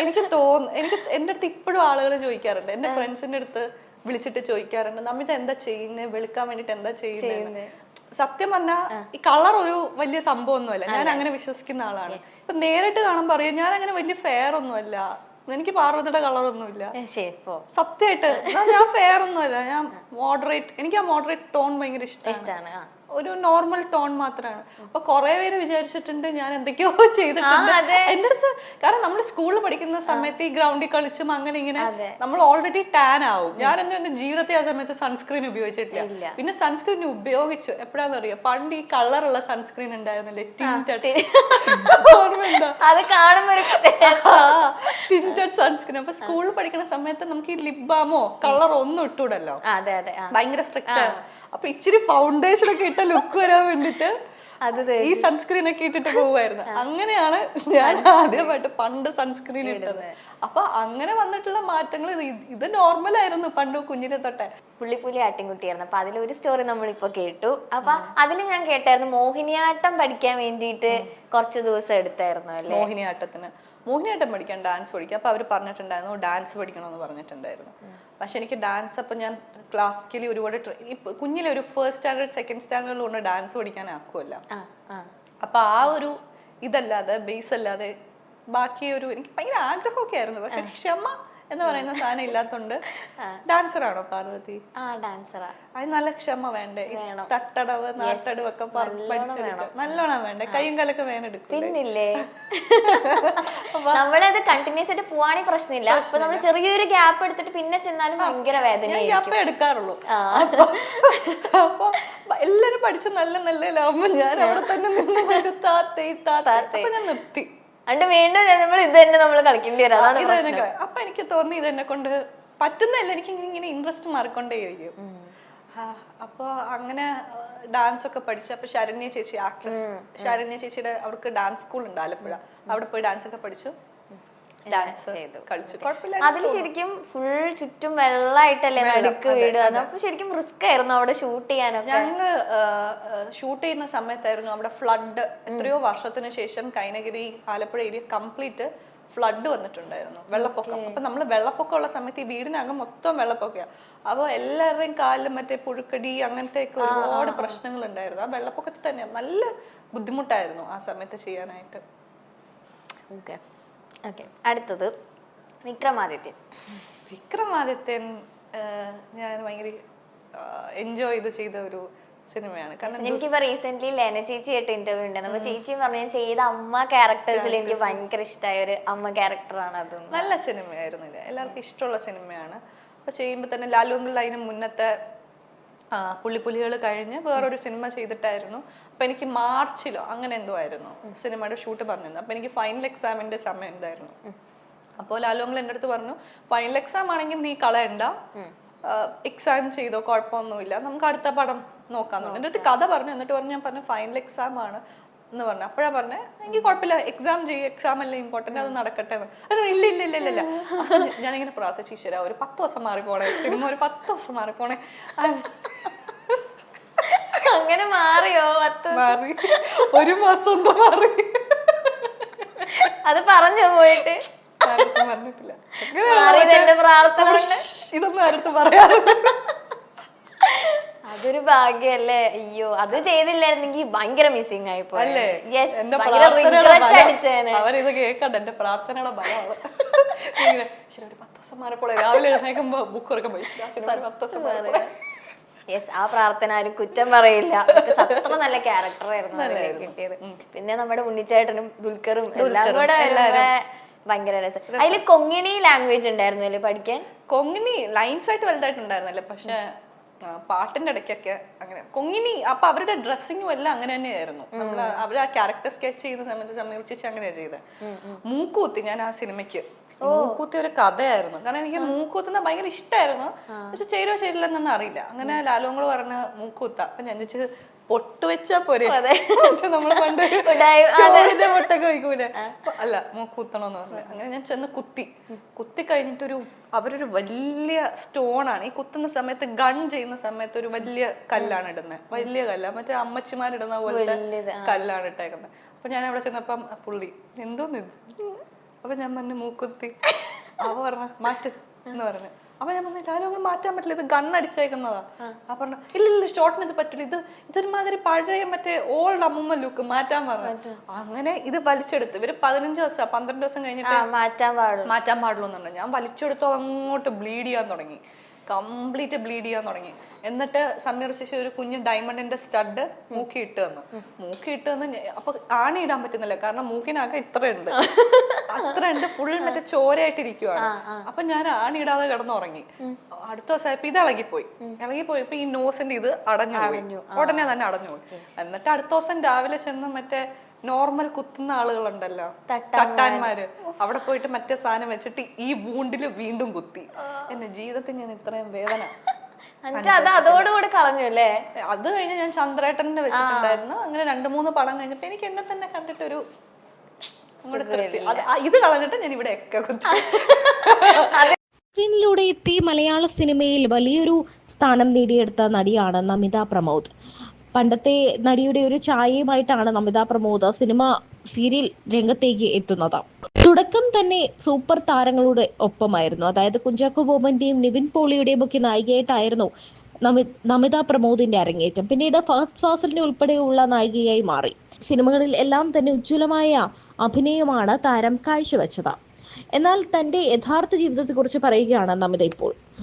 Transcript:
എനിക്ക് എന്റെ അടുത്ത് ഇപ്പോഴും ആളുകൾ ചോദിക്കാറുണ്ട്, എന്റെ ഫ്രണ്ട്സിന്റെ അടുത്ത് വിളിച്ചിട്ട് ചോദിക്കാറുണ്ട്, നമ്മിത എന്താ ചെയ്യുന്നത്, വെളുക്കാൻ വേണ്ടിട്ട് എന്താ ചെയ്യുന്നത്. സത്യം പറഞ്ഞാ ഈ കളർ ഒരു വലിയ സംഭവമൊന്നുമല്ല, ഞാൻ അങ്ങനെ വിശ്വസിക്കുന്ന ആളാണ്. ഇപ്പൊ നേരിട്ട് കാണുമ്പോൾ പറയാം, ഞാൻ അങ്ങനെ വലിയ ഫെയർ ഒന്നുമല്ല, എനിക്ക് പാർവതിയുടെ കളറൊന്നുമില്ല, സത്യമായിട്ട് ഞാൻ ഫെയർ ഒന്നുമല്ല, ഞാൻ മോഡറേറ്റ്, എനിക്ക് ആ മോഡറേറ്റ് ടോൺ ഭയങ്കര ഇഷ്ടമാണ്, ഒരു നോർമൽ ടോൺ മാത്രമാണ്. അപ്പൊ കുറെ പേര് വിചാരിച്ചിട്ടുണ്ട് ഞാൻ എന്തൊക്കെയോ ചെയ്തിട്ടുണ്ട് എന്റെ അടുത്ത്. കാരണം നമ്മൾ സ്കൂളിൽ പഠിക്കുന്ന സമയത്ത് ഈ ഗ്രൗണ്ടിൽ കളിച്ചും അങ്ങനെ ഇങ്ങനെ നമ്മൾ ഓൾറെഡി ടാൻ ആവും. ഞാനൊന്നും എന്റെ ജീവിതത്തെ ആ സമയത്ത് സൺസ്ക്രീൻ ഉപയോഗിച്ചിട്ടില്ല. പിന്നെ സൺസ്ക്രീൻ ഉപയോഗിച്ചു എപ്പോഴാന്ന് അറിയാം, പണ്ട് ഈ കളറുള്ള സൺസ്ക്രീൻ ഉണ്ടായിരുന്നില്ലേ, ടിന്റഡ് സൺസ്ക്രീൻ. അപ്പൊ സ്കൂളിൽ പഠിക്കുന്ന സമയത്ത് നമുക്ക് ഈ ലിപ് ബാമോ കളർ ഒന്നും ഇട്ടൂടല്ലോ, ഭയങ്കര സ്ട്രിക്റ്റ് ആണ്. അപ്പൊ ഇച്ചിരി ഫൗണ്ടേഷൻ ഒക്കെ ഇട്ട ലുക്ക് വരാൻ വേണ്ടിട്ട് ഈ സൺസ്ക്രീൻ ഒക്കെ ഇട്ടിട്ട് പോവായിരുന്നു. അങ്ങനെയാണ് ഞാൻ ആദ്യമായിട്ട് പണ്ട് സൺസ്ക്രീൻ ഇട്ടത്. അപ്പൊ അങ്ങനെ വന്നിട്ടുള്ള മാറ്റങ്ങൾ ഇത് നോർമൽ ആയിരുന്നു പണ്ട് കുഞ്ഞിനെ തൊട്ടെ. പുള്ളിപ്പുലി ആട്ടിൻകുട്ടിയായിരുന്നു. അപ്പൊ അതിലൊരു സ്റ്റോറി നമ്മളിപ്പോ കേട്ടു. അപ്പൊ അതിൽ ഞാൻ കേട്ടായിരുന്നു മോഹിനിയാട്ടം പഠിക്കാൻ വേണ്ടിയിട്ട് കുറച്ച് ദിവസം എടുത്തായിരുന്നു അല്ലേ? മോഹിനിയാട്ടം പഠിക്കാൻ, ഡാൻസ് പഠിക്കാൻ. അപ്പൊ അവര് പറഞ്ഞിട്ടുണ്ടായിരുന്നു ഡാൻസ് പഠിക്കണമെന്ന് പറഞ്ഞിട്ടുണ്ടായിരുന്നു. പക്ഷെ എനിക്ക് ഡാൻസ് അപ്പൊ ഞാൻ ക്ലാസിക്കലി ഒരുപാട് കുഞ്ഞിലെ ഒരു ഫസ്റ്റ് സ്റ്റാൻഡേർഡ് സെക്കൻഡ് സ്റ്റാൻഡേർഡിൽ കൊണ്ട് ഡാൻസ് പഠിക്കാൻ ആക്കുമല്ല. അപ്പൊ ആ ഒരു ഇതല്ലാതെ ബേസ് അല്ലാതെ ബാക്കി ഒരു എനിക്ക് ഭയങ്കര ആഗ്രഹമൊക്കെ ആയിരുന്നു. പക്ഷെ ക്ഷമ എന്ന് പറയുന്ന സാധനം ഇല്ലാത്തോണ്ട്. ഡാൻസർ ആണോ പാർവതി? അത് നല്ല ക്ഷമ വേണ്ടേ, തട്ടടവ് നാട്ടടവ് ഒക്കെ പഠിച്ചെടുക്കുക നല്ലോണം വേണ്ടേ, കൈയും കാലൊക്കെ വേനെടുക്കും. പിന്നില്ലേ നമ്മളത് കണ്ടിന്യൂസ് ആയിട്ട് പോവാണെങ്കിൽ പ്രശ്നമില്ല. അപ്പൊ നമ്മൾ ചെറിയൊരു ഗ്യാപ്പ് എടുത്തിട്ട് പിന്നെ ചെന്നാലും ഭയങ്കര വേദന ഗ്യാപ്പേ എടുക്കാറുള്ളൂ. അപ്പൊ എല്ലാരും പഠിച്ച നല്ല നല്ലതാവുമ്പോ ഞാൻ അവിടെ തന്നെ നിന്ന് ഞാൻ നിർത്തി. അണ്ട് വീണ്ടും നമ്മൾ ഇത് തന്നെ നമ്മൾ കളിക്കേണ്ടി വരും. അപ്പൊ എനിക്ക് തോന്നി ഇതെന്നെ കൊണ്ട് പറ്റുന്നല്ല, എനിക്ക് ഇങ്ങനെ ഇൻട്രസ്റ്റ് മാറിക്കൊണ്ടേയിരിക്കും. അപ്പൊ അങ്ങനെ ഡാൻസ് ഒക്കെ പഠിച്ചു. അപ്പൊ ശരണ്യ ചേച്ചി, ആക്ട്രസ് ശരണ്യ ചേച്ചിയുടെ അവർക്ക് ഡാൻസ് സ്കൂൾ ഉണ്ട് ആലപ്പുഴ, അവിടെ പോയി ഡാൻസ് ഒക്കെ പഠിച്ചു, ഡാൻസ് കളിച്ചു. അതിൽ ശരിക്കും ഫുൾ ചുറ്റും വെള്ളമായിട്ടല്ലേ നടുക്ക് വീട്. അപ്പൊ ശരിക്കും റിസ്ക് ആയിരുന്നു അവിടെ ഷൂട്ട് ചെയ്യാനൊക്കെ. ഞങ്ങള് ഷൂട്ട് ചെയ്യുന്ന സമയത്തായിരുന്നു അവിടെ ഫ്ലഡ്. എത്രയോ വർഷത്തിന് ശേഷം Kainakary Alappuzha area complete flood വന്നിട്ടുണ്ടായിരുന്നു, വെള്ളപ്പൊക്കം. അപ്പൊ നമ്മള് വെള്ളപ്പൊക്കം ഉള്ള സമയത്ത് ഈ വീടിനകം മൊത്തം വെള്ളപ്പൊക്കമാണ്. അപ്പൊ എല്ലാവരുടെയും കാലിലും മറ്റേ പുഴുക്കടി അങ്ങനത്തെ ഒക്കെ ഒരുപാട് പ്രശ്നങ്ങൾ ഉണ്ടായിരുന്നു. ആ വെള്ളപ്പൊക്കത്തിൽ തന്നെ നല്ല ബുദ്ധിമുട്ടായിരുന്നു ആ സമയത്ത് ചെയ്യാനായിട്ട്. അടുത്തത് വിക്രമാദിത്യൻ ഞാൻ ഭയങ്കര എൻജോയ് ചെയ്ത ഒരു സിനിമയാണ്. കാരണം എനിക്കിപ്പോ റീസെന്റ് ലെന ചേച്ചി ആയിട്ട് ഇന്റർവ്യൂ ഉണ്ട്. അപ്പൊ ചേച്ചി പറഞ്ഞ ചെയ്ത അമ്മ ക്യാരക്ടേഴ്സിൽ എനിക്ക് ഭയങ്കര ഇഷ്ടമായ ഒരു അമ്മ ക്യാരക്ടറാണ് അത്. നല്ല സിനിമയായിരുന്നില്ല, എല്ലാവർക്കും ഇഷ്ടമുള്ള സിനിമയാണ്. അപ്പൊ ചെയ്യുമ്പോ തന്നെ ലാലുവിൽ അതിന് മുന്നത്തെ പുള്ളിപ്പുലികൾ കഴിഞ്ഞ് വേറൊരു സിനിമ ചെയ്തിട്ടായിരുന്നു. അപ്പൊ എനിക്ക് മാർച്ചിലോ അങ്ങനെ എന്തോ ആയിരുന്നു സിനിമയുടെ ഷൂട്ട് പറഞ്ഞിരുന്നത്. അപ്പൊ എനിക്ക് ഫൈനൽ എക്സാമിന്റെ സമയം ഉണ്ടായിരുന്നു. അപ്പോൾ ലാലോങ്ങൾ എൻ്റെ അടുത്ത് പറഞ്ഞു, ഫൈനൽ എക്സാം ആണെങ്കിൽ നീ കളയണ്ട, എക്സാം ചെയ്തോ, കുഴപ്പമൊന്നുമില്ല, നമുക്ക് അടുത്ത പടം നോക്കാന്നുണ്ട്. എൻ്റെ അടുത്ത് കഥ പറഞ്ഞു. എന്നിട്ട് പറഞ്ഞു, ഞാൻ പറഞ്ഞു ഫൈനൽ എക്സാം ആണ് എന്ന് പറഞ്ഞു. അപ്പോഴാ പറഞ്ഞേ എനിക്ക് കുഴപ്പമില്ല, എക്സാം ചെയ്യും, എക്സാം അല്ലേ ഇമ്പോർട്ടന്റ്, അത് നടക്കട്ടെ. ഇല്ല ഇല്ല ഇല്ല ഇല്ല ഇല്ല ഞാനിങ്ങനെ പ്രാർത്ഥിച്ചു, ഈശ്വരാ ഒരു 10 ദിവസം മാറിപ്പോണേ, സിനിമ ഒരു 10 ദിവസം മാറിപ്പോണേ. അങ്ങനെ മാറിയോ? മാറി, ഒരു മാസം എന്തോ മാറി. അത് പറഞ്ഞോ പോയിട്ട്? പറഞ്ഞിട്ടില്ല, ഇതൊന്നും അടുത്ത് പറയാറില്ല. അതൊരു ഭാഗ്യല്ലേ. അയ്യോ, അത് ചെയ്തില്ലായിരുന്നെങ്കിൽ ഭയങ്കര മിസ്സിംഗ് ആയി പോയല്ലേ. അവരിത് കേക്കണ്ട, എന്റെ പ്രാർത്ഥനയുടെ ബലമാണ്. ഇങ്ങനെ ഒരു 10 ദിവസം മാറിപ്പോളെ, രാവിലെ എഴുന്നേക്കുമ്പോ ബുക്ക് തുറക്കുമ്പോ 10 ദിവസം മാറിപ്പോളെ. യെസ്, ആ പ്രാർത്ഥന ആരും കുറ്റം പറയില്ല. അത്ര നല്ല ക്യാരക്ടറായിരുന്നു കിട്ടിയത്. പിന്നെ നമ്മുടെ ഉണ്ണിച്ചേട്ടനും ദുൽഖറും എല്ലാം കൂടെ ഭയങ്കര രസം. അതില് കൊങ്ങിണി ലാംഗ്വേജ് ഉണ്ടായിരുന്നു അല്ലേ പഠിക്കാൻ? കൊങ്ങിണി ലൈൻസ് ആയിട്ട് വലുതായിട്ടുണ്ടായിരുന്നല്ലേ, പക്ഷെ പാട്ടിന്റെ ഇടയ്ക്കൊക്കെ അങ്ങനെ കൊങ്ങിണി. അപ്പൊ അവരുടെ ഡ്രസ്സിങ്ങും എല്ലാം അങ്ങനെ തന്നെയായിരുന്നു. നമ്മള് അവര് ആ ക്യാരക്ടർ സ്കെച്ച് ചെയ്യുന്ന സമയത്ത് സമീപിച്ച് അങ്ങനെയാ ചെയ്തത്. മൂക്കൂത്തി, ഞാൻ ആ സിനിമയ്ക്ക് മൂക്കൂത്തി ഒരു കഥയായിരുന്നു. കാരണം എനിക്ക് മൂക്കൂത്തുന്ന ഭയങ്കര ഇഷ്ടമായിരുന്നു. പക്ഷെ ചേരോ ചേരില്ലെന്നൊന്നും അറിയില്ല. അങ്ങനെ ലാലോങ്ങൾ പറഞ്ഞ മൂക്കൂത്ത. അപ്പൊ ഞാൻ ചോദിച്ചത് പൊട്ട് വെച്ചാ പോരെ, നമ്മള് പണ്ട് പൊട്ടൊക്കെ വയ്ക്കൂലെ, അല്ല മൂക്കൂത്തണോന്ന് പറഞ്ഞു. അങ്ങനെ ഞാൻ ചെന്ന് കുത്തി കഴിഞ്ഞിട്ടൊരു അവരൊരു വലിയ സ്റ്റോണാണ്. ഈ കുത്തുന്ന സമയത്ത് ഗൺ ചെയ്യുന്ന സമയത്ത് ഒരു വലിയ കല്ലാണ് ഇടുന്നത്, വലിയ കല്ല, മറ്റേ അമ്മച്ചിമാരിടുന്ന പോലത്തെ കല്ലാണ് ഇട്ടേക്കുന്നത്. അപ്പൊ ഞാൻ അവിടെ ചെന്നപ്പം പുള്ളി എന്തോന്ന് അപ്പൊ ഞാൻ പറഞ്ഞു മൂക്കുത്തി. അവ പറഞ്ഞ മാറ്റ് എന്ന് പറഞ്ഞു. അപ്പൊ ഞാൻ പറഞ്ഞു ഡയലോഗ് മാറ്റാൻ പറ്റില്ല, ഇത് ഗണ്ണടിച്ചേക്കുന്നതാ. അപ്പൊ പറഞ്ഞു ഇല്ല ഷോർട്ടിന് ഇത് പറ്റില്ല, ഇതൊരുമാതിരി പഴയ മറ്റേ ഓൾഡ് അമ്മൂമ്മ ലുക്ക്, മാറ്റാൻ പറഞ്ഞു. അങ്ങനെ ഇത് വലിച്ചെടുത്ത് ഇവര് 15 ദിവസം 12 ദിവസം കഴിഞ്ഞിട്ട് മാറ്റാൻ പാടുള്ളൂ എന്ന് പറഞ്ഞു. ഞാൻ വലിച്ചെടുത്തു, അങ്ങോട്ട് ബ്ലീഡ് ചെയ്യാൻ തുടങ്ങി, കംപ്ലീറ്റ് ബ്ലീഡ് ചെയ്യാൻ തുടങ്ങി. എന്നിട്ട് സമീർ ശശി ഒരു കുഞ്ഞ് ഡയമണ്ടിന്റെ സ്റ്റഡ് മൂക്കി ഇട്ട് തന്നു. അപ്പൊ ആണി ഇടാൻ പറ്റുന്നില്ല, കാരണം മൂക്കിനാകെ ഇത്രയുണ്ട്, ഫുൾ മറ്റേ ചോരയായിട്ടിരിക്കുവാണ്. അപ്പൊ ഞാൻ ആണി ഇടാതെ കിടന്നുറങ്ങി. അടുത്ത ദിവസം ഇത് ഇളകിപ്പോയപ്പോ ഈ നോസിന്റെ ഇത് അടഞ്ഞു പോയി, ഉടനെ തന്നെ അടഞ്ഞു പോയി. എന്നിട്ട് അടുത്ത ദിവസം രാവിലെ ചെന്ന് മറ്റേ നോർമൽ കുത്തുന്ന ആളുകളുണ്ടല്ലോ, തട്ടാന്മാര്, അവിടെ പോയിട്ട് മറ്റേ സാധനം വെച്ചിട്ട് ഈ വൂണ്ടില് വീണ്ടും കുത്തി. എന്റെ ജീവിതത്തിൽ ഞാൻ ഇത്രയും വേദന അതോടുകൂടി കളഞ്ഞു അല്ലേ. അത് കഴിഞ്ഞ് ഞാൻ ചന്ദ്രേട്ടന്റെ വെച്ചിട്ടുണ്ടായിരുന്നു. അങ്ങനെ 2-3 പടം കഴിഞ്ഞപ്പോ എനിക്ക് എന്നെ തന്നെ കണ്ടിട്ടൊരു ഇത് കളഞ്ഞിട്ട് ഞാൻ ഇവിടെ ഒക്കെ കുത്തി. സ്ക്രീനിലൂടെ എത്തി മലയാള സിനിമയിൽ വലിയൊരു സ്ഥാനം നേടിയെടുത്ത നടിയാണ് നമിത പ്രമോദ്. പണ്ടത്തെ നടിയുടെ ഒരു ഛായയുമായിട്ടാണ് നമിത പ്രമോദ് സിനിമ സീരിയൽ രംഗത്തേക്ക് എത്തുന്നത്. തുടക്കം തന്നെ സൂപ്പർ താരങ്ങളുടെ ഒപ്പമായിരുന്നു. അതായത് കുഞ്ചാക്കോ ബോബന്റെയും നിവിൻ പോളിയുടെയും ഒക്കെ നായികയായിട്ടായിരുന്നു നമിത പ്രമോദിന്റെ അരങ്ങേറ്റം. പിന്നീട് ഫഹദ് ഫാസിലിന്റെ ഉൾപ്പെടെയുള്ള നായികയായി മാറി. സിനിമകളിൽ എല്ലാം തന്നെ ഉജ്ജ്വലമായ അഭിനയമാണ് താരം കാഴ്ചവെച്ചത്. എന്നാൽ തന്റെ യഥാർത്ഥ ജീവിതത്തെക്കുറിച്ച് പറയുകയാണ് നമിത ഇപ്പോൾ.